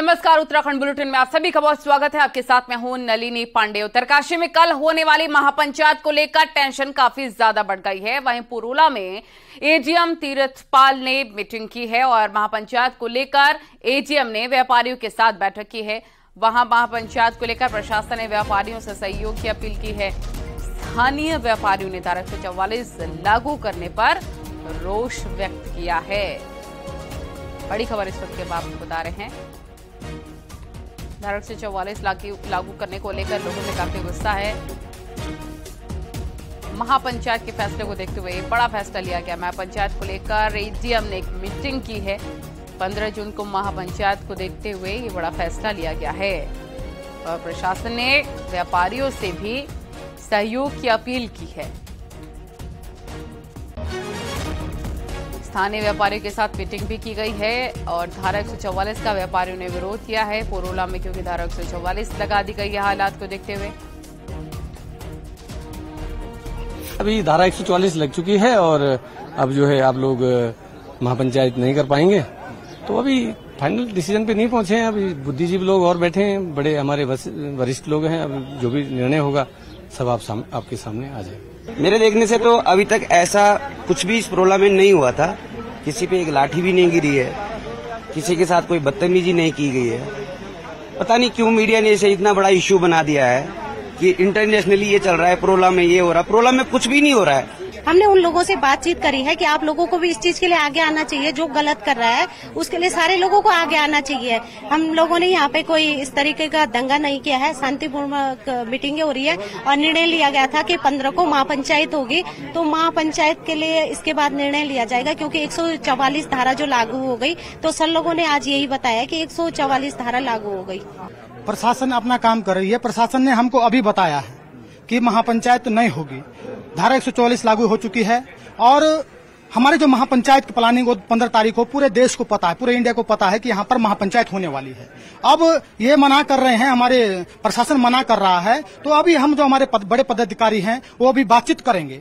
नमस्कार, उत्तराखंड बुलेटिन में आप सभी का बहुत स्वागत है। आपके साथ मैं हूं नलिनी पांडे। उत्तरकाशी में कल होने वाली महापंचायत को लेकर टेंशन काफी ज्यादा बढ़ गई है। वहीं पुरोला में एजीएम तीर्थपाल ने मीटिंग की है और महापंचायत को लेकर एजीएम ने व्यापारियों के साथ बैठक की है। वहां महापंचायत को लेकर प्रशासन ने व्यापारियों से सहयोग की अपील की है। स्थानीय व्यापारियों ने धारा 144 लागू करने पर रोष व्यक्त किया है। बड़ी खबर इस वक्त के आपको बता रहे हैं। धारा 144 लागू करने को लेकर लोगों में काफी गुस्सा है। महापंचायत के फैसले को देखते हुए बड़ा फैसला लिया गया। महापंचायत को लेकर एजीएम ने एक मीटिंग की है। 15 जून को महापंचायत को देखते हुए ये बड़ा फैसला लिया गया है और प्रशासन ने व्यापारियों से भी सहयोग की अपील की है। स्थानीय व्यापारियों के साथ मीटिंग भी की गई है और धारा 144 का व्यापारियों ने विरोध किया है पुरोला में, क्योंकि धारा 144 लगा दी गई है हालात को देखते हुए। अभी धारा 144 लग चुकी है और अब जो है आप लोग महापंचायत नहीं कर पाएंगे, तो अभी फाइनल डिसीजन पे नहीं पहुंचे हैं। अभी बुद्धिजीवी लोग और बैठे हैं, बड़े हमारे वरिष्ठ लोग हैं। अब जो भी निर्णय होगा सब आपके सामने आ जाए। मेरे देखने से तो अभी तक ऐसा कुछ भी इस पुरोला में नहीं हुआ था। किसी पे एक लाठी भी नहीं गिरी है, किसी के साथ कोई बदतमीजी नहीं की गई है। पता नहीं क्यों मीडिया ने इसे इतना बड़ा इश्यू बना दिया है कि इंटरनेशनली ये चल रहा है, पुरोला में ये हो रहा है। पुरोला में कुछ भी नहीं हो रहा है। हमने उन लोगों से बातचीत करी है कि आप लोगों को भी इस चीज के लिए आगे आना चाहिए। जो गलत कर रहा है उसके लिए सारे लोगों को आगे आना चाहिए। हम लोगों ने यहाँ पे कोई इस तरीके का दंगा नहीं किया है। शांतिपूर्ण मीटिंगें हो रही है और निर्णय लिया गया था कि 15 को महापंचायत होगी, तो महापंचायत के लिए इसके बाद निर्णय लिया जाएगा। क्योंकि 144 धारा जो लागू हो गई, तो सर लोगों ने आज यही बताया कि 144 धारा लागू हो गई। प्रशासन अपना काम कर रही है। प्रशासन ने हमको अभी बताया है कि महापंचायत नहीं होगी। धारा 144 लागू हो चुकी है और हमारे जो महापंचायत की प्लानिंग 15 तारीख को पूरे देश को पता है, पूरे इंडिया को पता है कि यहाँ पर महापंचायत होने वाली है। अब ये मना कर रहे हैं, हमारे प्रशासन मना कर रहा है, तो अभी हम जो हमारे बड़े पदाधिकारी हैं वो अभी बातचीत करेंगे।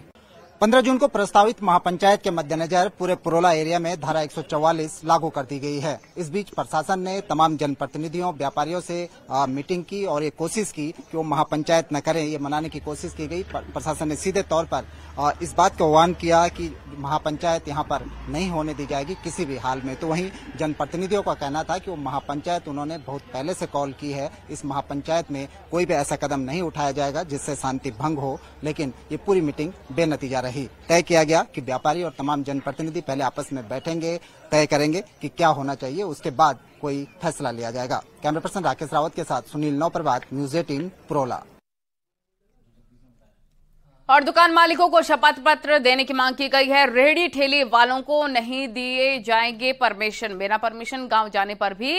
15 जून को प्रस्तावित महापंचायत के मद्देनजर पूरे पुरोला एरिया में धारा 144 लागू कर दी गई है। इस बीच प्रशासन ने तमाम जनप्रतिनिधियों, व्यापारियों से मीटिंग की और ये कोशिश की कि वो महापंचायत न करें। ये मनाने की कोशिश की गई। प्रशासन ने सीधे तौर पर इस बात को आह्वान किया कि महापंचायत यहाँ पर नहीं होने दी जाएगी किसी भी हाल में। तो वहीं जनप्रतिनिधियों का कहना था कि वो महापंचायत उन्होंने बहुत पहले से कॉल की है। इस महापंचायत में कोई भी ऐसा कदम नहीं उठाया जाएगा जिससे शांति भंग हो। लेकिन ये पूरी मीटिंग बेनतीजा रही। तय किया गया कि व्यापारी और तमाम जनप्रतिनिधि पहले आपस में बैठेंगे, तय करेंगे कि क्या होना चाहिए, उसके बाद कोई फैसला लिया जाएगा। कैमरा पर्सन राकेश रावत के साथ सुनील नौप्रभात, न्यूज 18 पुरोला। और दुकान मालिकों को शपथ पत्र देने की मांग की गई है। रेहड़ी ठेली वालों को नहीं दिए जाएंगे परमिशन। बिना परमिशन गांव जाने पर भी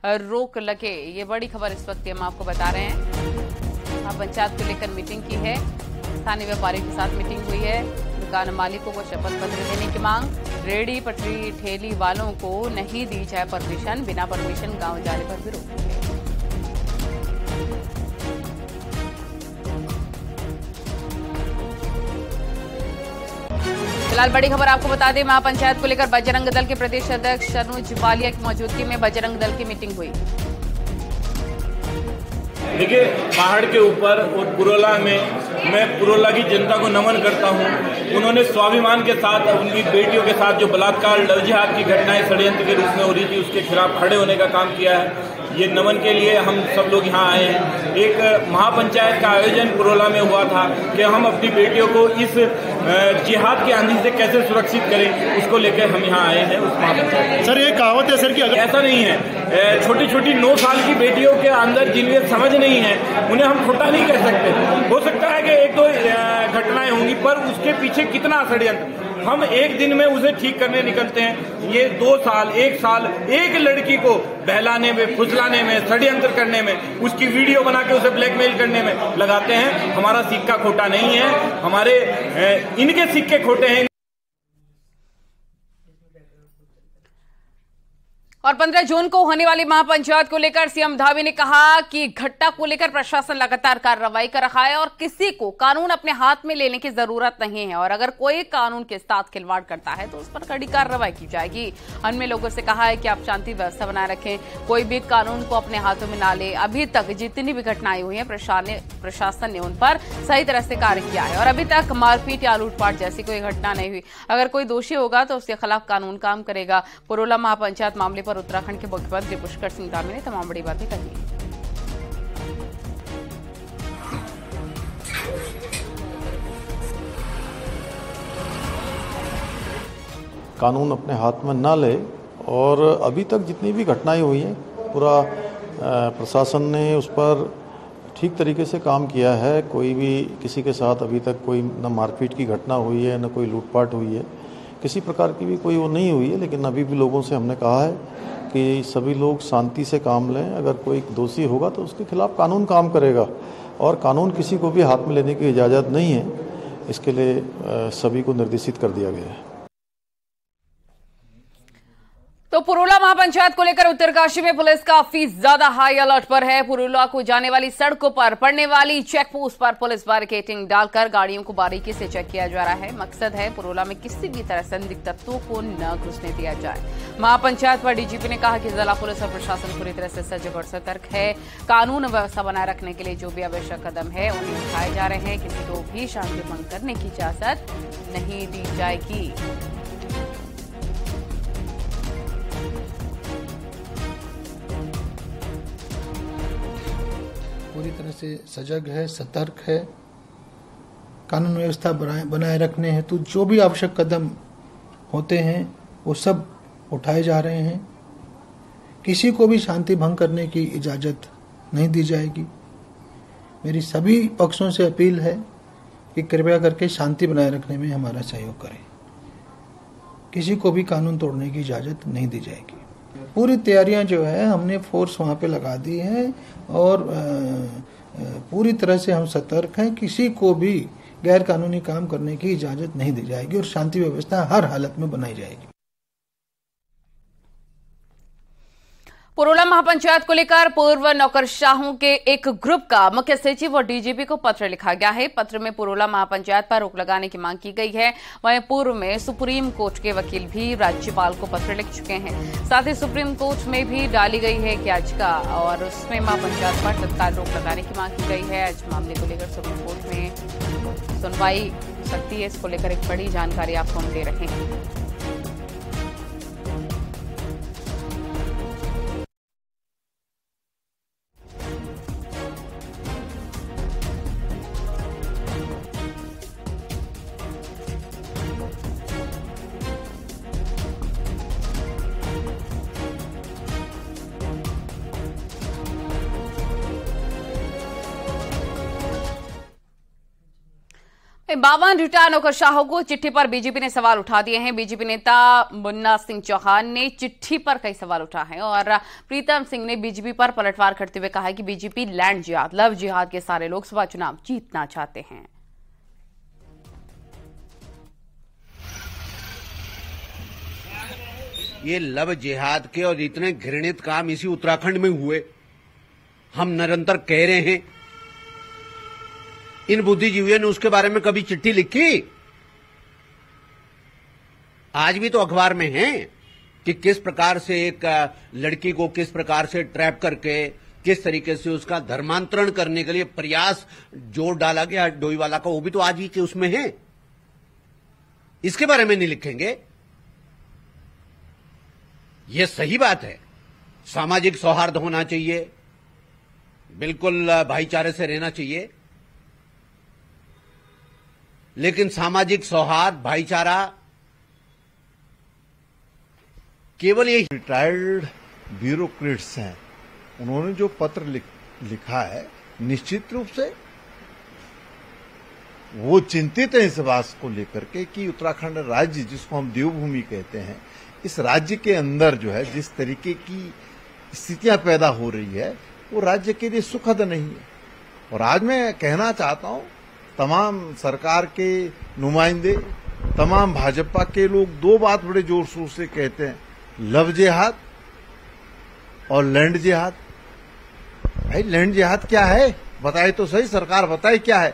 रोक लगे। ये बड़ी खबर इस वक्त हम आपको बता रहे हैं। पंचायत को लेकर मीटिंग की है। स्थानीय व्यापारियों के साथ मीटिंग हुई है। दुकान मालिकों को शपथ पत्र देने की मांग। रेहड़ी पटरी ठेली वालों को नहीं दी जाए परमिशन। बिना परमिशन गांव जाने पर भी रोक लगे। फिलहाल बड़ी खबर आपको बता दें, महापंचायत को लेकर बजरंग दल के प्रदेश अध्यक्ष अनुज बालिया की मौजूदगी में बजरंग दल की मीटिंग हुई। देखिए, पहाड़ के ऊपर और पुरोला में मैं पुरोला की जनता को नमन करता हूं। उन्होंने स्वाभिमान के साथ उनकी बेटियों के साथ जो बलात्कार, लव जिहाद की घटनाएं षड्यंत्र के रूप में हो रही थी, उसके खिलाफ खड़े होने का काम किया है। ये नमन के लिए हम सब लोग यहाँ आए हैं। एक महापंचायत का आयोजन पुरोला में हुआ था कि हम अपनी बेटियों को इस जिहाद की आंधी से कैसे सुरक्षित करें, उसको लेकर हम यहाँ आए हैं। उस महापंचायत सर, ये कहावत है सर कि ऐसा नहीं है। छोटी छोटी 9 साल की बेटियों के अंदर जिनमें समझ नहीं है, उन्हें हम छोटा नहीं कह सकते। हो सकता है कि 1-2 घटनाएं होंगी, पर उसके पीछे कितना षड्यंत्र। हम एक दिन में उसे ठीक करने निकलते हैं। ये 2 साल, 1 साल एक लड़की को बहलाने में, फुसलाने में, षड्यंत्र करने में, उसकी वीडियो बना के उसे ब्लैकमेल करने में लगाते हैं। हमारा सिक्का खोटा नहीं है, हमारे इनके सिक्के खोटे हैं। और 15 जून को होने वाली महापंचायत को लेकर सीएम धामी ने कहा कि घटना को लेकर प्रशासन लगातार कार्रवाई कर रहा है और किसी को कानून अपने हाथ में लेने की जरूरत नहीं है और अगर कोई कानून के साथ खिलवाड़ करता है तो उस पर कड़ी कार्रवाई की जाएगी। अन्य लोगों से कहा है कि आप शांति व्यवस्था बनाए रखें, कोई भी कानून को अपने हाथों में ना ले। अभी तक जितनी भी घटनाएं हुई है प्रशासन ने उन पर सही तरह से कार्य किया है और अभी तक मारपीट या लूटपाट जैसी कोई घटना नहीं हुई। अगर कोई दोषी होगा तो उसके खिलाफ कानून काम करेगा। पुरोला महापंचायत मामले पर उत्तराखंड के मुख्यमंत्री पुष्कर सिंह धामी ने तमाम बड़ी बातें कही। कानून अपने हाथ में ना ले और अभी तक जितनी भी घटनाएं हुई हैं पूरा प्रशासन ने उस पर ठीक तरीके से काम किया है। कोई भी किसी के साथ अभी तक कोई न मारपीट की घटना हुई है न कोई लूटपाट हुई है, किसी प्रकार की भी कोई वो नहीं हुई है। लेकिन अभी भी लोगों से हमने कहा है कि सभी लोग शांति से काम लें। अगर कोई दोषी होगा तो उसके खिलाफ कानून काम करेगा और कानून किसी को भी हाथ में लेने की इजाज़त नहीं है। इसके लिए सभी को निर्देशित कर दिया गया है। तो पुरोला महापंचायत को लेकर उत्तरकाशी में पुलिस काफी ज्यादा हाई अलर्ट पर है। पुरोला को जाने वाली सड़कों पर पड़ने वाली चेक पोस्ट पर पुलिस बैरिकेडिंग डालकर गाड़ियों को बारीकी से चेक किया जा रहा है। मकसद है पुरोला में किसी भी तरह संदिग्ध तत्वों को न घुसने दिया जाए। महापंचायत पर डीजीपी ने कहा कि जिला पुलिस और प्रशासन पूरी तरह से सजग और सतर्क है। कानून व्यवस्था बनाए रखने के लिए जो भी आवश्यक कदम है उन्हें उठाए जा रहे हैं। किसी को भी शांति भंग करने की इजाजत नहीं दी जाएगी। पूरी तरह से सजग है, सतर्क है। कानून व्यवस्था बनाए रखने हेतु जो भी आवश्यक कदम होते हैं वो सब उठाए जा रहे हैं। किसी को भी शांति भंग करने की इजाजत नहीं दी जाएगी। मेरी सभी पक्षों से अपील है कि कृपया करके शांति बनाए रखने में हमारा सहयोग करें। किसी को भी कानून तोड़ने की इजाजत नहीं दी जाएगी। पूरी तैयारियां जो है हमने फोर्स वहां पे लगा दी है और पूरी तरह से हम सतर्क हैं। किसी को भी गैर कानूनी काम करने की इजाजत नहीं दी जाएगी और शांति व्यवस्था हर हालत में बनाई जाएगी। पुरोला महापंचायत को लेकर पूर्व नौकरशाहों के एक ग्रुप का मुख्य सचिव और डीजीपी को पत्र लिखा गया है। पत्र में पुरोला महापंचायत पर रोक लगाने की मांग की गई है। वहीं पूर्व में सुप्रीम कोर्ट के वकील भी राज्यपाल को पत्र लिख चुके हैं। साथ ही सुप्रीम कोर्ट में भी डाली गई है याचिका और उसमें महापंचायत पर तत्काल रोक लगाने की मांग की गई है। आज मामले को लेकर सुप्रीम कोर्ट में सुनवाई हो सकती है। इसको लेकर एक बड़ी जानकारी आपको हम दे रहे हैं। बावन रिटायर्ड नौकरशाहों को चिट्ठी पर बीजेपी ने सवाल उठा दिए हैं। बीजेपी नेता मुन्ना सिंह चौहान ने चिट्ठी पर कई सवाल उठाए हैं और प्रीतम सिंह ने बीजेपी पर पलटवार करते हुए कहा है कि बीजेपी लैंड जिहाद, लव जिहाद के सारे लोकसभा चुनाव जीतना चाहते हैं। ये लव जिहाद के और इतने घृणित काम इसी उत्तराखंड में हुए, हम निरंतर कह रहे हैं। इन बुद्धिजीवियों ने उसके बारे में कभी चिट्ठी लिखी? आज भी तो अखबार में है कि किस प्रकार से एक लड़की को किस प्रकार से ट्रैप करके किस तरीके से उसका धर्मांतरण करने के लिए प्रयास जोर डाला गया डोईवाला का, वो भी तो आज ही के उसमें है। इसके बारे में नहीं लिखेंगे? यह सही बात है। सामाजिक सौहार्द होना चाहिए, बिल्कुल भाईचारे से रहना चाहिए, लेकिन सामाजिक सौहार्द, भाईचारा केवल ये रिटायर्ड ब्यूरोक्रेट्स हैं। उन्होंने जो पत्र लिखा है, निश्चित रूप से वो चिंतित है इस बात को लेकर के कि उत्तराखंड राज्य, जिसको हम देवभूमि कहते हैं, इस राज्य के अंदर जो है जिस तरीके की स्थितियां पैदा हो रही है वो राज्य के लिए सुखद नहीं है। और आज मैं कहना चाहता हूं, तमाम सरकार के नुमाइंदे, तमाम भाजपा के लोग दो बात बड़े जोर शोर से कहते हैं, लव जिहाद और लैंड जिहाद। भाई लैंड जिहाद क्या है, बताए तो सही, सरकार बताए क्या है।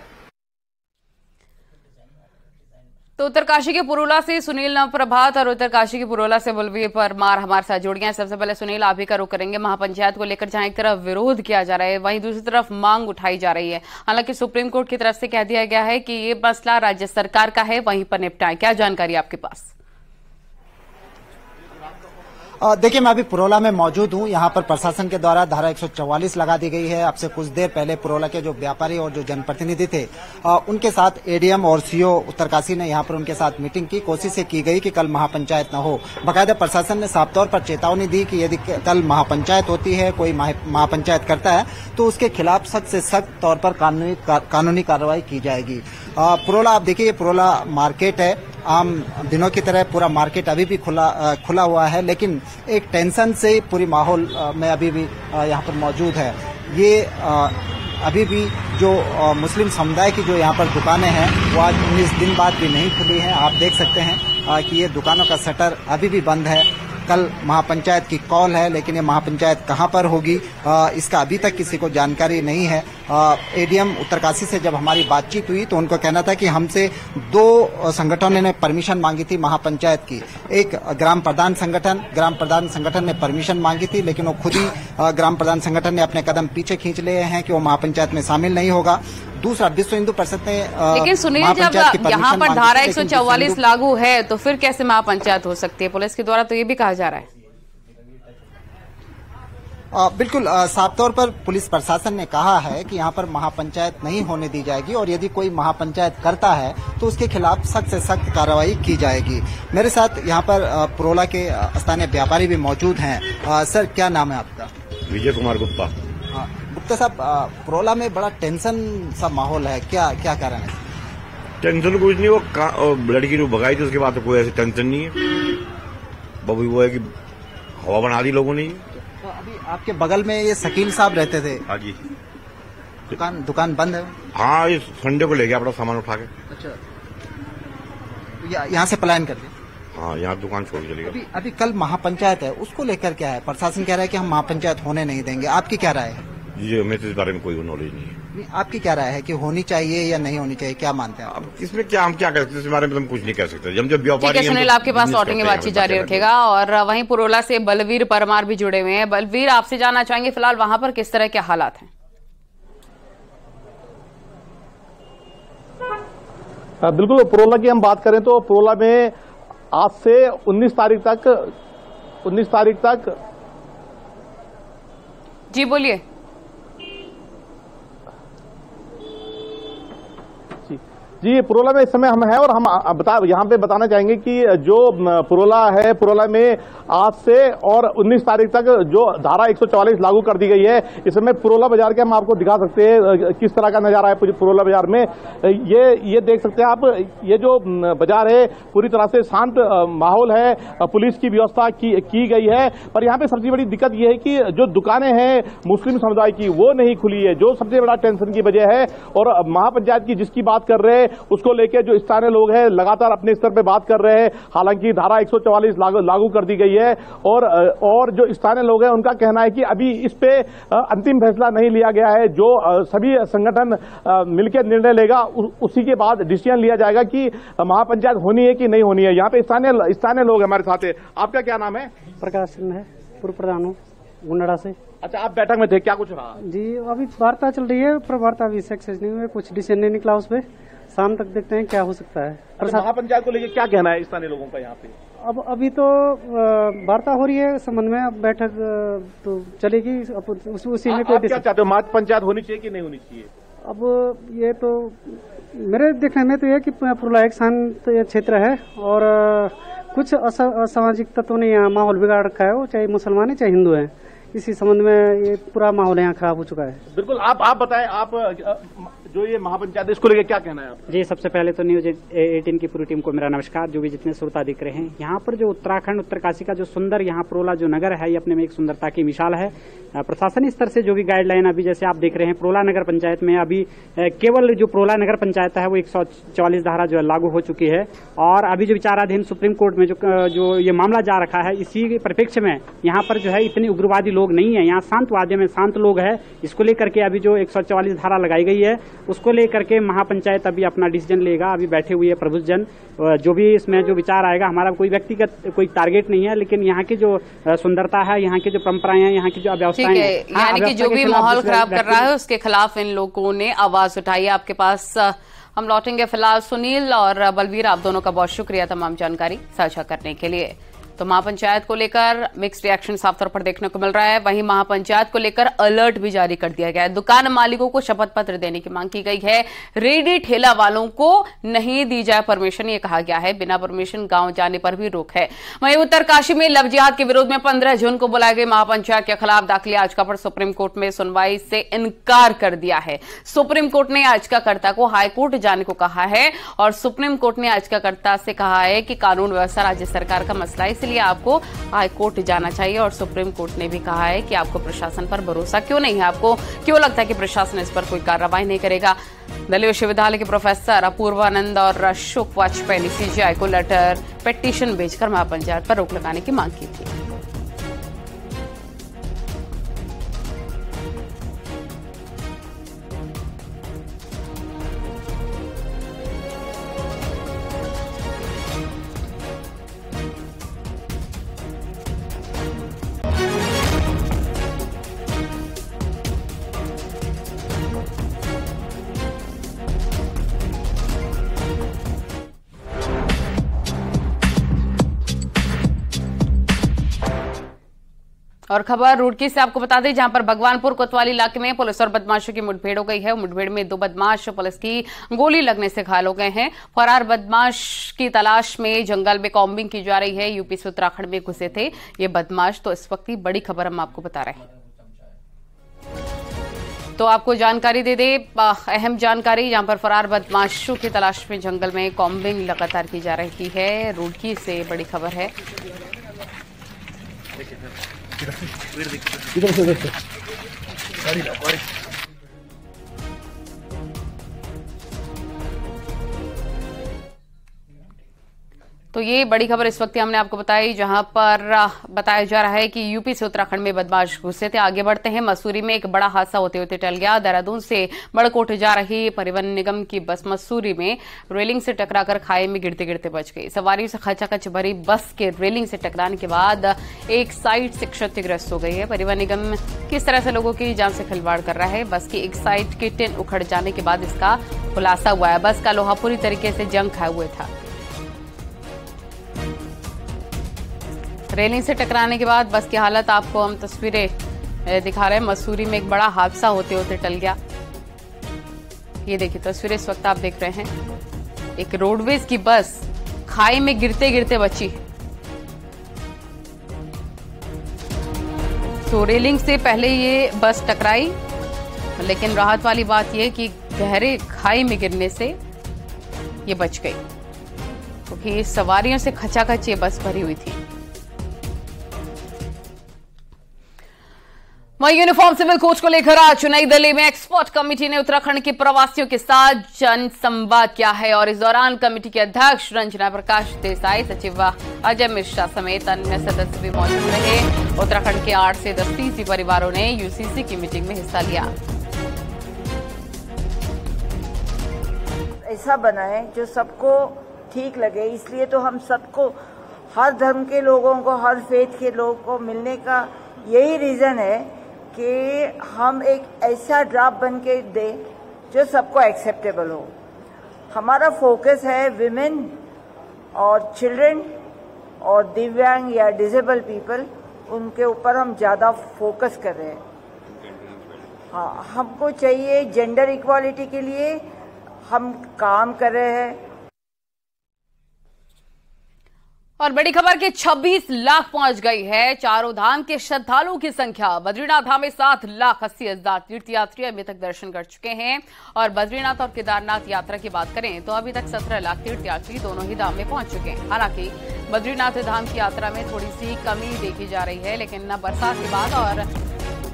तो उत्तरकाशी के पुरोला से सुनील नवप्रभात और उत्तरकाशी के पुरोला से बलवीर परमार हमारे साथ जुड़ गए हैं। सबसे पहले सुनील, आप ही का रुख करेंगे। महापंचायत को लेकर जहां एक तरफ विरोध किया जा रहा है, वहीं दूसरी तरफ मांग उठाई जा रही है। हालांकि सुप्रीम कोर्ट की तरफ से कह दिया गया है कि ये मसला राज्य सरकार का है, वहीं पर निपटाएं। क्या जानकारी आपके पास? देखिए, मैं अभी पुरोला में मौजूद हूं। यहां पर प्रशासन के द्वारा धारा 144 लगा दी गई है। अब से कुछ देर पहले पुरोला के जो व्यापारी और जो जनप्रतिनिधि थे, उनके साथ एडीएम और सीओ उत्तरकाशी ने यहां पर उनके साथ मीटिंग की। कोशिश की गई कि कल महापंचायत न हो। बाकायदा प्रशासन ने साफ तौर पर चेतावनी दी कि यदि कल महापंचायत होती है, कोई महापंचायत करता है, तो उसके खिलाफ सख्त से सख्त तौर पर कानूनी कार्रवाई की जाएगी। पुरोला, आप देखिए, पुरोला मार्केट है। आम दिनों की तरह पूरा मार्केट अभी भी खुला हुआ है, लेकिन एक टेंशन से पूरी माहौल में अभी भी यहाँ पर मौजूद है। ये अभी भी जो मुस्लिम समुदाय की जो यहाँ पर दुकानें हैं, वो आज 19 दिन बाद भी नहीं खुली हैं। आप देख सकते हैं कि ये दुकानों का शटर अभी भी बंद है। कल महापंचायत की कॉल है, लेकिन ये महापंचायत कहां पर होगी, इसका अभी तक किसी को जानकारी नहीं है। एडीएम उत्तरकाशी से जब हमारी बातचीत हुई तो उनको कहना था कि हमसे 2 संगठनों ने परमिशन मांगी थी महापंचायत की। एक ग्राम प्रधान संगठन ने परमिशन मांगी थी, लेकिन वो खुद ही ग्राम प्रधान संगठन ने अपने कदम पीछे खींच लिए हैं कि वो महापंचायत में शामिल नहीं होगा। दूसरा, विश्व हिंदू परिषद ने लेकिन सुनील, जब यहाँ पर धारा 144 लागू है तो फिर कैसे महापंचायत हो सकती है? पुलिस के द्वारा तो ये भी कहा जा रहा है। बिल्कुल साफ तौर पर पुलिस प्रशासन ने कहा है कि यहाँ पर महापंचायत नहीं होने दी जाएगी और यदि कोई महापंचायत करता है तो उसके खिलाफ सख्त से सख्त कार्रवाई की जाएगी। मेरे साथ यहाँ पर पुरोला के स्थानीय व्यापारी भी मौजूद हैं। सर, क्या नाम है आपका? विजय कुमार गुप्ता। गुप्ता साहब, पुरोला में बड़ा टेंशन सा माहौल है, क्या कारण है? टेंशन कुछ नहीं, वो लड़की जो भगाई थी उसके बाद तो कोई ऐसी टेंशन नहीं है। बबी वो है कि हवा बना दी लोगों ने। तो अभी आपके बगल में ये शकील साहब रहते थे। हाँ जी। दुकान बंद है? हाँ, इस संडे को ले गया अपना सामान उठा के। अच्छा, यहाँ से पलायन कर दिया? हाँ, यहाँ दुकान छोड़ के चलेगा। अभी कल महापंचायत है, उसको लेकर क्या है? प्रशासन कह रहा है कि हम महापंचायत होने नहीं देंगे। आपकी क्या राय है? जी, हमें इस बारे में कोई नॉलेज नहीं है। आपकी क्या राय है कि होनी चाहिए या नहीं होनी चाहिए, क्या मानते हैं आप? इसमें क्या हम क्या कह सकते हैं, इस बारे में हम कुछ नहीं कह सकते। जब व्यापारी सुनील, आपके पास लौटेंगे, बातचीत जारी रखेगा। और वहीं पुरोला से बलवीर परमार भी जुड़े हुए हैं। बलवीर, आपसे जानना चाहेंगे फिलहाल वहां पर किस तरह के हालात हैं? बिल्कुल, पुरोला की हम बात करें तो पुरोला में आज से 19 तारीख तक जी बोलिए। जी, पुरोला में इस समय हम हैं और हम यहाँ पे बताना चाहेंगे कि जो पुरोला है, पुरोला में आज से और 19 तारीख तक जो धारा 144 लागू कर दी गई है। इस समय पुरोला बाजार के हम आपको दिखा सकते हैं किस तरह का नजारा है पुरोला बाजार में। ये देख सकते हैं आप, ये जो बाजार है पूरी तरह से शांत माहौल है। पुलिस की व्यवस्था की गई है, पर यहाँ पे सबसे बड़ी दिक्कत ये है कि जो दुकानें हैं मुस्लिम समुदाय की, वो नहीं खुली है, जो सबसे बड़ा टेंशन की वजह है। और महापंचायत की जिसकी बात कर रहे हैं, उसको लेकर जो स्थानीय लोग हैं लगातार अपने स्तर पे बात कर रहे हैं। हालांकि धारा 144 लागू कर दी गई है और जो स्थानीय लोग हैं उनका कहना है कि अभी इस पे अंतिम फैसला नहीं लिया गया है। जो सभी संगठन मिलकर निर्णय लेगा उसी के बाद डिसीजन लिया जाएगा कि महापंचायत होनी है कि नहीं होनी है। यहाँ पे स्थानीय लोग हमारे साथ है। आपका क्या नाम है? प्रकाश है, पूर्व प्रधान हूँ गुंडा से। अच्छा, आप बैठक में थे, क्या कुछ रहा? जी, अभी वार्ता चल रही है, पर वार्ता अभी सक्सेस नहीं हुई, कुछ डिसीजन नहीं निकला उस पर। शाम तक देखते हैं क्या हो सकता है। महापंचायत को लेकर क्या कहना है स्थानीय लोगों का यहाँ पे? अब अभी तो वार्ता हो रही है संबंध में, अब बैठक तो चलेगी, उसी में कोई। क्या चाहते हो, महापंचायत होनी चाहिए कि नहीं होनी चाहिए? अब ये तो मेरे देखने में तो ये कि पुरोला एक शांत क्षेत्र है और कुछ असामाजिक तत्वों ने यहाँ माहौल बिगाड़ रखा है, वो चाहे मुसलमान है चाहे हिंदू है। इसी संबंध में ये पूरा माहौल यहाँ खराब हो चुका है। बिल्कुल, आप बताएं, आप जो ये महापंचायत इसको लेकर क्या कहना है आप? जी, सबसे पहले तो न्यूज 18 की पूरी टीम को मेरा नमस्कार। जो भी जितने श्रोता दिख रहे हैं, यहाँ पर जो उत्तराखंड उत्तरकाशी का जो सुंदर यहाँ पुरोला जो नगर है, ये अपने में एक सुंदरता की मिसाल है। प्रशासनिक स्तर से जो भी गाइडलाइन अभी जैसे आप देख रहे हैं, पुरोला नगर पंचायत में अभी केवल जो पुरोला नगर पंचायत है वो 144 धारा जो लागू हो चुकी है। और अभी जो विचाराधीन सुप्रीम कोर्ट में जो ये मामला जा रखा है, इसी परिप्रेक्ष्य में यहाँ पर जो है इतनी उग्रवादी लोग नहीं है, यहाँ शांत वाद्य में शांत लोग है। इसको लेकर के अभी जो 144 धारा लगाई गई है उसको लेकर के महापंचायत अभी अपना डिसीजन लेगा। अभी बैठे हुए प्रबुद्धजन, जो भी इसमें जो विचार आएगा, हमारा कोई व्यक्तिगत कोई टारगेट नहीं है, लेकिन यहाँ की जो सुंदरता है, यहाँ की जो परंपराएं हैं, यहाँ की जो अव्यवस्थाएं हैं, यानी कि जो भी माहौल खराब कर रहा है उसके खिलाफ इन लोगों ने आवाज उठाई। आपके पास हम लौटेंगे। फिलहाल सुनील और बलवीर, आप दोनों का बहुत शुक्रिया तमाम जानकारी साझा करने के लिए। तो महापंचायत को लेकर मिक्स्ड रिएक्शन साफ तौर पर देखने को मिल रहा है। वहीं महापंचायत को लेकर अलर्ट भी जारी कर दिया गया है। दुकान मालिकों को शपथ पत्र देने की मांग की गई है। रेडी ठेला वालों को नहीं दी जाए परमिशन, ये कहा गया है। बिना परमिशन गांव जाने पर भी रोक है। वहीं उत्तरकाशी में लव जिहाद के विरोध में 15 जून को बुलाए गए महापंचायत के खिलाफ दाखिल याचिका पर सुप्रीम कोर्ट में सुनवाई से इनकार कर दिया है। सुप्रीम कोर्ट ने याचिकाकर्ता को हाईकोर्ट जाने को कहा है और सुप्रीम कोर्ट ने याचिकाकर्ता से कहा है कि कानून व्यवस्था राज्य सरकार का मसला है, इसलिए आपको हाईकोर्ट जाना चाहिए। और सुप्रीम कोर्ट ने भी कहा है कि आपको प्रशासन पर भरोसा क्यों नहीं है, आपको क्यों लगता है कि प्रशासन इस पर कोई कार्रवाई नहीं करेगा। दिल्ली विश्वविद्यालय के प्रोफेसर अपूर्वानंद और अशोक वाजपेयी ने सीजीआई को लेटर पिटीशन भेजकर महापंचायत पर रोक लगाने की मांग की थी। और खबर रुड़की से आपको बता दें, जहां पर भगवानपुर कोतवाली इलाके में पुलिस और बदमाशों की मुठभेड़ हो गई है। मुठभेड़ में 2 बदमाश पुलिस की गोली लगने से घायल हो गए हैं। फरार बदमाश की तलाश में जंगल में कॉम्बिंग की जा रही है। यूपी से उत्तराखंड में घुसे थे ये बदमाश। तो इस वक्त की बड़ी खबर हम आपको बता रहे हैं। तो आपको जानकारी दे दे, अहम जानकारी, जहां पर फरार बदमाशों की तलाश में जंगल में कॉम्बिंग लगातार की जा रही है। रुड़की से बड़ी खबर है। इधर से गाड़ी ला गाड़ी। तो ये बड़ी खबर इस वक्त हमने आपको बताई, जहां पर बताया जा रहा है कि यूपी से उत्तराखंड में बदमाश घुसे थे। आगे बढ़ते हैं। मसूरी में एक बड़ा हादसा होते होते टल गया। देहरादून से बड़कोट जा रही परिवहन निगम की बस मसूरी में रेलिंग से टकराकर खाई में गिरते गिरते बच गई। सवारियों से खचाखच भरी बस के रेलिंग से टकराने के बाद एक साइड से क्षतिग्रस्त हो गई है। परिवहन निगम किस तरह से लोगों की जान से खिलवाड़ कर रहा है। बस की एक साइड के टिन उखड़ जाने के बाद इसका खुलासा हुआ है। बस का लोहा पूरी तरीके से जंग खाए हुए था। रेलिंग से टकराने के बाद बस की हालत आपको हम तस्वीरें दिखा रहे हैं। मसूरी में एक बड़ा हादसा होते होते टल गया। ये देखिए तस्वीरें इस वक्त आप देख रहे हैं। एक रोडवेज की बस खाई में गिरते गिरते बची। तो रेलिंग से पहले ये बस टकराई, लेकिन राहत वाली बात यह कि गहरे खाई में गिरने से ये बच गई, क्योंकि सवारियों से खचाखच ये बस भरी हुई थी। वहीं यूनिफॉर्म सिविल कोच को लेकर आज नई दिल्ली में एक्सपर्ट कमेटी ने उत्तराखंड के प्रवासियों के साथ जनसंवाद किया है और इस दौरान कमेटी के अध्यक्ष रंजना प्रकाश देसाई, सचिव अजय मिश्रा समेत अन्य सदस्य भी मौजूद रहे। उत्तराखंड के 8 से 10 फीसदी परिवारों ने यूसीसी की मीटिंग में हिस्सा लिया। ऐसा बनाए जो सबको ठीक लगे, इसलिए तो हम सबको, हर धर्म के लोगों को, हर फेथ के लोगों को मिलने का यही रीजन है कि हम एक ऐसा ड्राफ्ट बन के दे जो सबको एक्सेप्टेबल हो। हमारा फोकस है विमेन और चिल्ड्रन और दिव्यांग या डिसेबल पीपल, उनके ऊपर हम ज़्यादा फोकस कर रहे हैं। हाँ, हमको चाहिए जेंडर इक्वालिटी के लिए हम काम कर रहे हैं। और बड़ी खबर कि 26 लाख पहुंच गई है चारों धाम के श्रद्धालुओं की संख्या। बद्रीनाथ धाम में 7,80,000 तीर्थयात्री अभी तक दर्शन कर चुके हैं। और बद्रीनाथ और केदारनाथ यात्रा की बात करें तो अभी तक 17 लाख तीर्थयात्री दोनों ही धाम में पहुंच चुके हैं। हालांकि बद्रीनाथ धाम की यात्रा में थोड़ी सी कमी देखी जा रही है, लेकिन बरसात के बाद और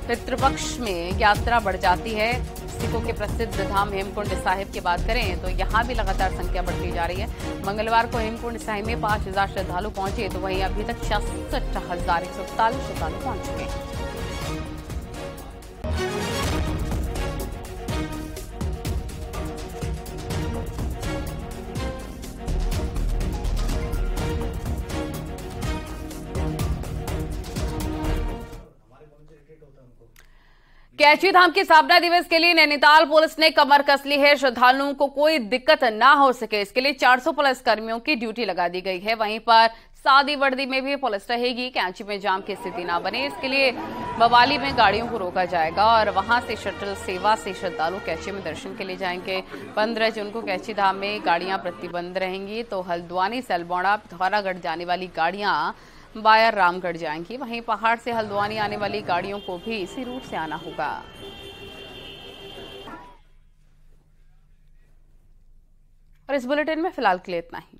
पितृपक्ष में यात्रा बढ़ जाती है। सिखों के प्रसिद्ध धाम हेमकुंड साहिब की बात करें तो यहां भी लगातार संख्या बढ़ती जा रही है। मंगलवार को हेमकुंड साहिब में 5,000 श्रद्धालु पहुंचे, तो वहीं अभी तक 66,147 श्रद्धालु पहुंच चुके हैं। कैची धाम की स्थापना दिवस के लिए नैनीताल पुलिस ने कमर कस ली है। श्रद्धालुओं को कोई दिक्कत ना हो सके इसके लिए 400 पुलिस कर्मियों की ड्यूटी लगा दी गई है। वहीं पर सादी वर्दी में भी पुलिस रहेगी। कैंची में जाम की स्थिति ना बने इसके लिए बवाली में गाड़ियों को रोका जाएगा और वहां से शटल सेवा से श्रद्धालु कैची में दर्शन के लिए जाएंगे। 15 जून को कैची धाम में गाड़ियां प्रतिबंध रहेंगी तो हल्द्वानी से अल्मोड़ा पिथौरागढ़ जाने वाली गाड़ियां बायर रामगढ़ जाएंगी। वहीं पहाड़ से हल्द्वानी आने वाली गाड़ियों को भी इसी रूट से आना होगा। और इस बुलेटिन में फिलहाल के लिए इतना ही।